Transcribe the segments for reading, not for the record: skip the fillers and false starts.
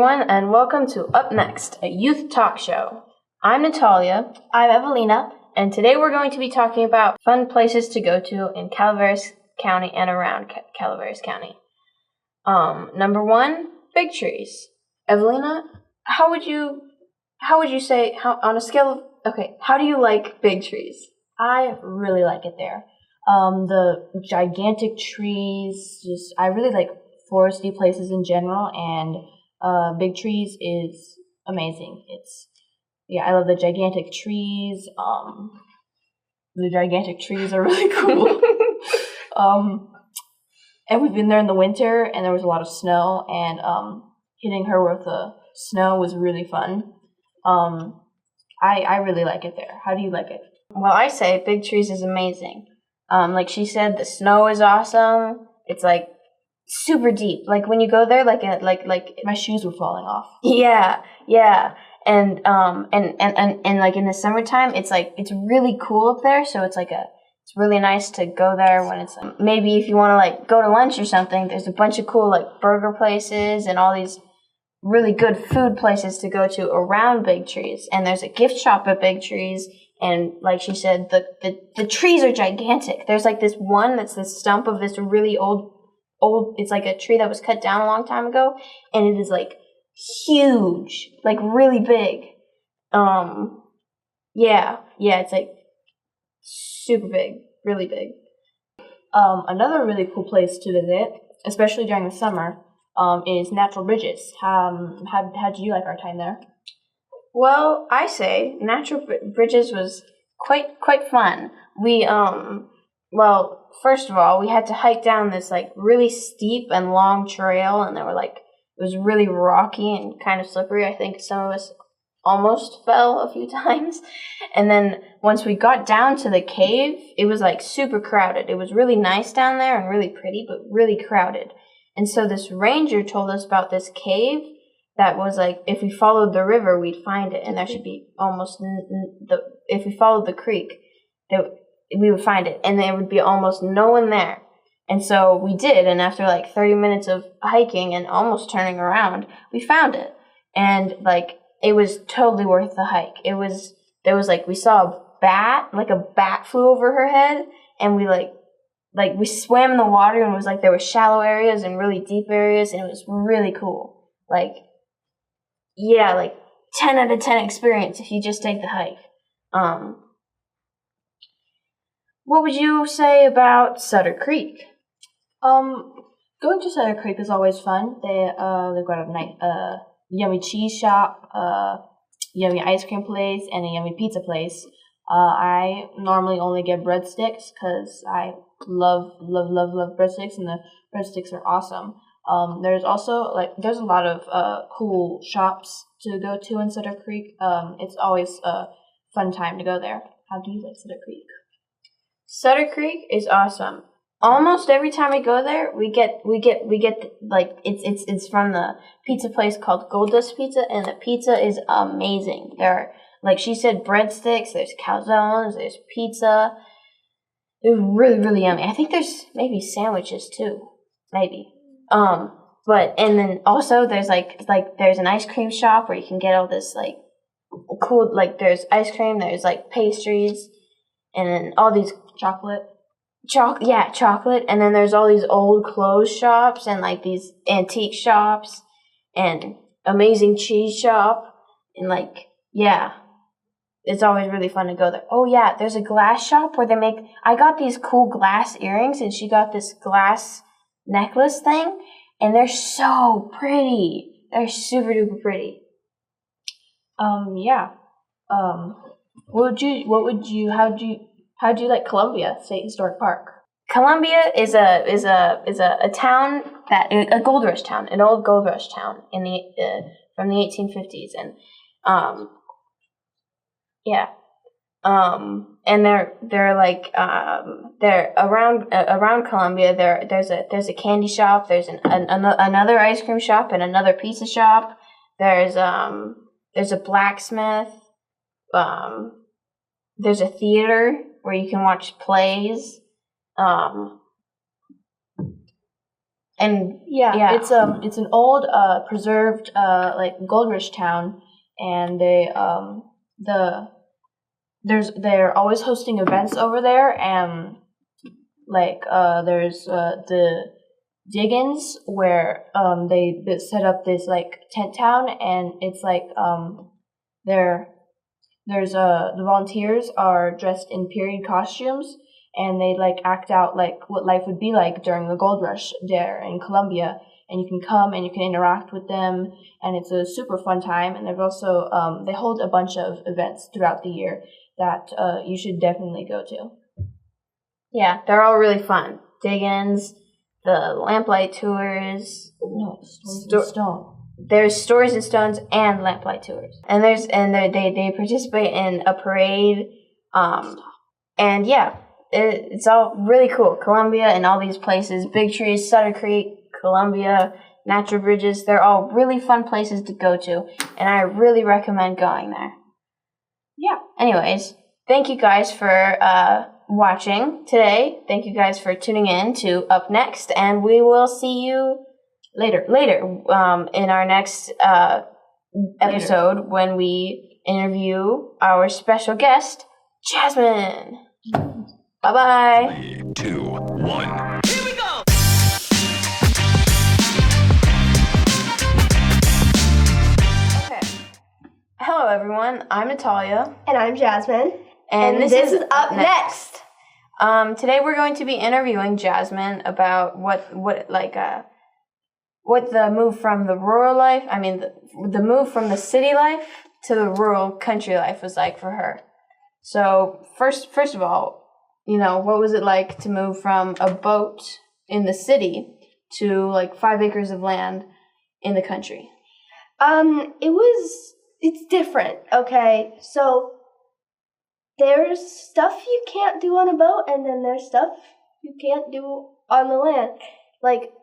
everyone, and welcome to Up Next, a youth talk show. I'm Natalia. I'm Evelina. And today we're going to be talking about fun places to go to in Calaveras County and around Calaveras County. Number one, big trees. Evelina, how would you say, on a scale of, how do you like big trees? I really like it there. The gigantic trees, I really like foresty places in general, and big trees is amazing. I love the gigantic trees. The gigantic trees are really cool. And we've been there in the winter, and there was a lot of snow, and hitting her with the snow was really fun. I really like it there. How do you like it? Well, I say big trees is amazing. Like she said, the snow is awesome. It's like super deep. Like when you go there, like my shoes were falling off. Yeah. And like in the summertime, it's really cool up there. So it's really nice to go there when it's maybe if you want to like go to lunch or something. There's a bunch of cool like burger places and all these really good food places to go to around big trees. And there's a gift shop at big trees. And like she said, the trees are gigantic. There's like this one that's this stump of this really old, it's like a tree that was cut down a long time ago. And it is like huge, like really big. It's like super big, really big. Another really cool place to visit, especially during the summer, is Natural Bridges. How did you like our time there? Well, I say Natural Bridges was quite fun. We first of all, we had to hike down this like really steep and long trail, and it was really rocky and kind of slippery. I think some of us almost fell a few times. And then once we got down to the cave, it was like super crowded. It was really nice down there and really pretty, but really crowded. And so this ranger told us about this cave that was like, if we followed the river, we'd find it. And there should be if we followed the creek, we would find it. And there would be almost no one there. And so we did. And after like 30 minutes of hiking and almost turning around, we found it. And like, it was totally worth the hike. We saw a bat flew over her head, and we swam in the water, and it was like there were shallow areas and really deep areas, and it was really cool. 10 out of 10 experience if you just take the hike. What would you say about Sutter Creek? Going to Sutter Creek is always fun. They've got a nice yummy cheese shop, yummy ice cream place, and a yummy pizza place. I normally only get breadsticks because I love breadsticks, and the breadsticks are awesome. There's also there's a lot of cool shops to go to in Sutter Creek. It's always a fun time to go there. How do you like Sutter Creek? Sutter Creek is awesome. Almost every time we go there, we get it's from the pizza place called Gold Dust Pizza, and the pizza is amazing. There are, like she said, breadsticks, there's calzones, there's pizza. It's really, really yummy. I think there's maybe sandwiches too. Maybe. And then also there's there's an ice cream shop where you can get all this cool, there's ice cream, there's pastries, and then all these chocolate, and then there's all these old clothes shops and these antique shops and amazing cheese shop, and it's always really fun to go there. Oh yeah, there's a glass shop where I got these cool glass earrings, and she got this glass necklace thing, and they're so pretty. They're super duper pretty. How'd you like Columbia State Historic Park? Columbia is a town a gold rush town, an old gold rush town from the 1850s, and and they're around Columbia. There's a candy shop. There's another ice cream shop and another pizza shop. There's a blacksmith. There's a theater where you can watch plays. And Yeah, it's an old preserved like gold rush town, and they're always hosting events over there, and like there's the Diggins where they set up this like tent town, and it's like the volunteers are dressed in period costumes, and they like act out like what life would be like during the gold rush there in Colombia, and you can come and you can interact with them, and it's a super fun time. And they've also they hold a bunch of events throughout the year that you should definitely go to. Yeah, they're all really fun. Dig-ins, the lamplight tours. No, Stories in Stone. There's Stories in Stones and lamplight tours, and they participate in a parade, and yeah, it's all really cool. Columbia and all these places, Big Trees, Sutter Creek, Columbia, Natural Bridges, they're all really fun places to go to, and I really recommend going there. Yeah. Anyways, thank you guys for watching today. Thank you guys for tuning in to Up Next, and we will see you later in our next episode when we interview our special guest, Jasmine. Bye-bye. 3, 2, 1. Here we go! Okay. Hello, everyone. I'm Natalia. And I'm Jasmine. And this is Up Next. Today we're going to be interviewing Jasmine about what the move from the rural life, the move from the city life to the rural country life was like for her. So first of all, what was it like to move from a boat in the city to like 5 acres of land in the country? It's different, okay? So there's stuff you can't do on a boat, and then there's stuff you can't do on the land. Like,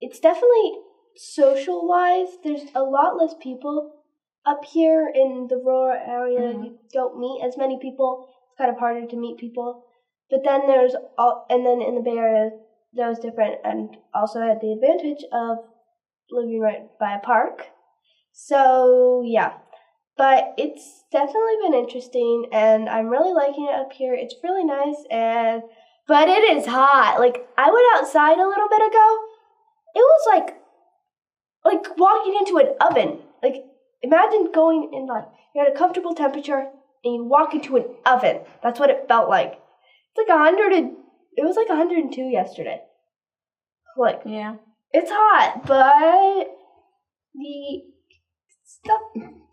it's definitely social-wise, there's a lot less people up here in the rural area. Mm-hmm. You don't meet as many people. It's kind of harder to meet people. But then and then in the Bay Area, that was different, and also had the advantage of living right by a park. So, yeah. But it's definitely been interesting, and I'm really liking it up here. It's really nice, but it is hot. Like, I went outside a little bit ago. It was like walking into an oven. Like, imagine going in, like, you're at a comfortable temperature, and you walk into an oven. That's what it felt like. It's like it was like 102 yesterday. Like, Yeah. it's hot, but the stuff you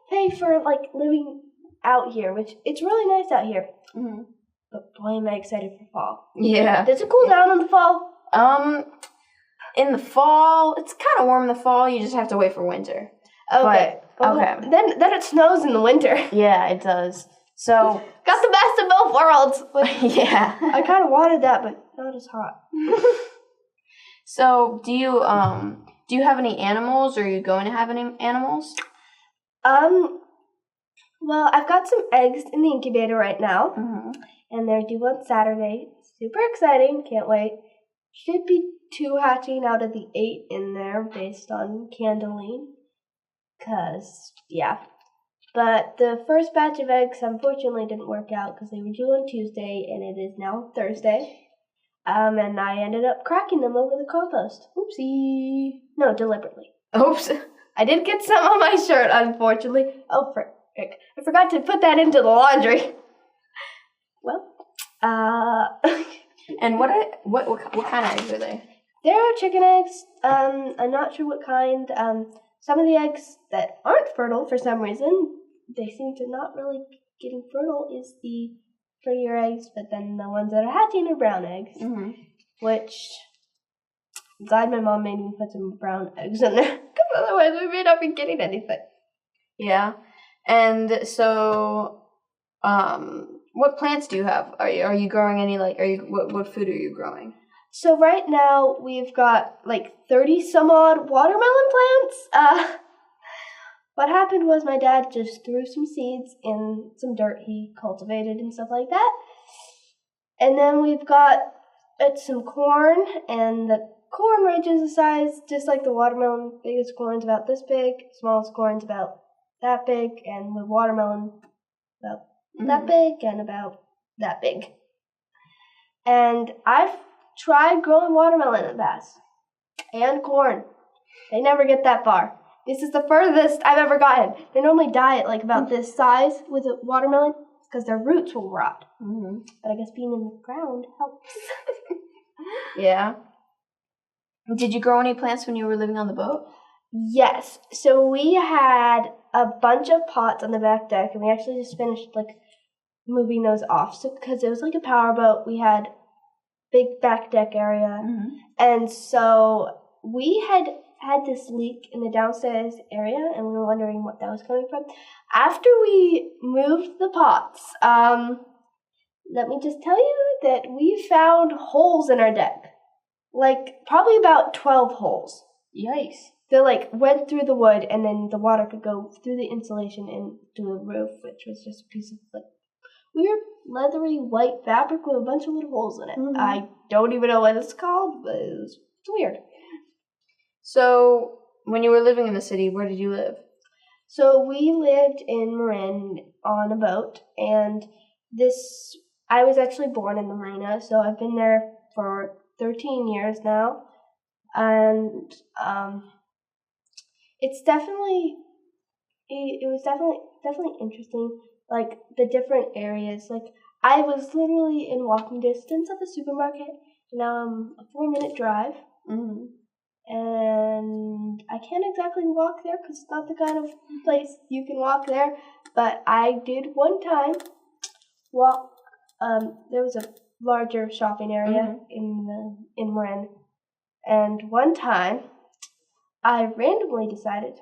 pay for, like, living out here, which it's really nice out here. Mm-hmm. But boy, am I excited for fall. Yeah. Does it cool down in the fall? In the fall, it's kind of warm in the fall. You just have to wait for winter. Okay. Okay. Then it snows in the winter. Yeah, it does. So Got the best of both worlds. Like, yeah. I kind of wanted that, but not as hot. So do you have any animals, or are you going to have any animals? Well, I've got some eggs in the incubator right now, Mm-hmm. and they're due on Saturday. Super exciting. Can't wait. Should be 2 hatching out of the 8 in there based on candling. Yeah. But the first batch of eggs unfortunately didn't work out because they were due on Tuesday, and it is now Thursday. And I ended up cracking them over the compost. Oopsie. No, deliberately. Oops. I did get some on my shirt, unfortunately. Oh, frick. I forgot to put that into the laundry. Well, And what kind of eggs are they? they're chicken eggs. I'm not sure what kind. Some of the eggs that aren't fertile for some reason, they seem to not really getting fertile, is the prettier eggs, but then the ones that are hatching are brown eggs, Mm-hmm. which I'm glad my mom made me put some brown eggs in there, because otherwise we may not be getting anything. Yeah. And so, what plants do you have? Are you growing any, like, what food are you growing? So right now we've got like 30 some odd watermelon plants. What happened was my dad just threw some seeds in some dirt he cultivated and stuff like that. And then we've got some corn, and the corn ranges in size, just like the watermelon. Biggest corn's about this big, smallest corn's about that big, and the watermelon about that big and about that big. And I've tried growing watermelon in the past. And corn. They never get that far. This is the furthest I've ever gotten. They normally die at like about this size with a watermelon because their roots will rot. But I guess being in the ground helps. Yeah. Did you grow any plants when you were living on the boat? Yes. So we had a bunch of pots on the back deck, and we actually just finished like moving those off. So because it was like a power boat, we had big back deck area, and so we had this leak in the downstairs area, and we were wondering what that was coming from. After we moved the pots, let me just tell you that we found holes in our deck. Like, probably about 12 holes. Yikes. They, like, went through the wood, and then the water could go through the insulation into the roof, which was just a piece of, like, weird, leathery, white fabric with a bunch of little holes in it. I don't even know what it's called, but it's weird. So, when you were living in the city, where did you live? So, we lived in Marin on a boat, and I was actually born in the marina, so I've been there for 13 years now, and it was definitely interesting, like the different areas. Like I was literally in walking distance of the supermarket, and now I'm a 4-minute drive, and I can't exactly walk there because it's not the kind of place you can walk there, but I did one time walk. There was a larger shopping area in Marin, and one time I randomly decided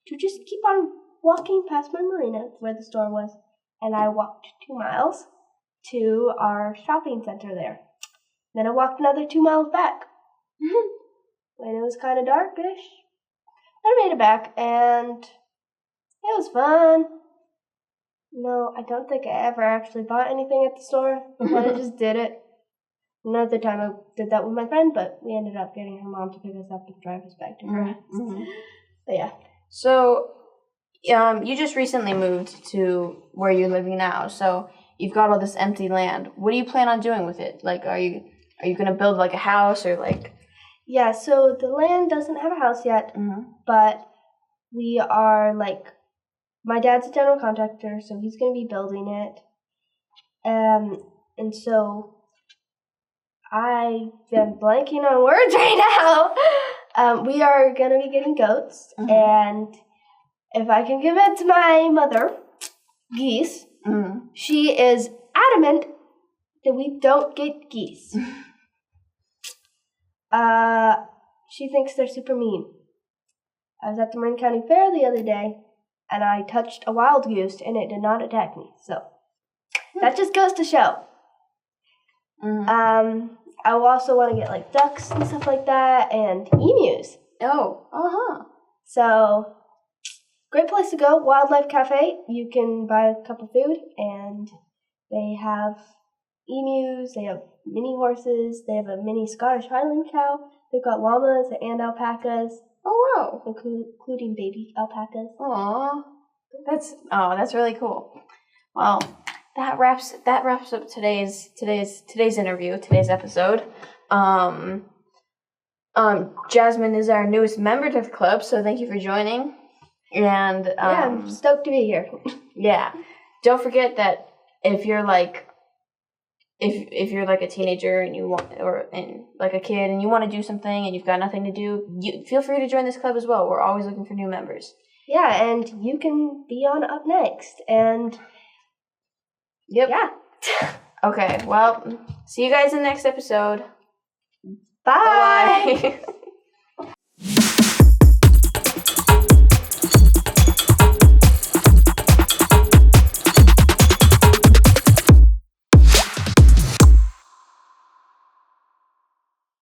to just keep on walking past my marina where the store was, and I walked 2 miles to our shopping center there. Then I walked another 2 miles back. When it was kind of darkish, I made it back, and it was fun. No, I don't think I ever actually bought anything at the store. I just did it. Another time I did that with my friend, but we ended up getting her mom to pick us up and drive us back to her house. But yeah. So, you just recently moved to where you're living now, so you've got all this empty land. What do you plan on doing with it? Like, are you going to build like a house or like? Yeah, so the land doesn't have a house yet, but we are like, my dad's a general contractor, so he's going to be building it. And so I've been blanking on words right now. We are going to be getting goats, and if I can give it to my mother, geese, she is adamant that we don't get geese. She thinks they're super mean. I was at the Marin County Fair the other day, and I touched a wild goose, and it did not attack me. So that just goes to show. I will also want to get like ducks and stuff like that, and emus. Oh, So great place to go. Wildlife Cafe. You can buy a cup of food, and they have emus. They have mini horses. They have a mini Scottish Highland cow. They've got llamas and alpacas. Oh wow! Including baby alpacas. That's really cool. Well, that wraps up today's interview, today's episode. Jasmine is our newest member to the club, so thank you for joining. And I'm stoked to be here. Yeah, don't forget that if you're like a teenager and you want, and like a kid and you want to do something and you've got nothing to do, feel free to join this club as well. We're always looking for new members. Yeah, and you can be on UpNext, and yep. Yeah. Okay, well, see you guys in the next episode. Bye. Bye.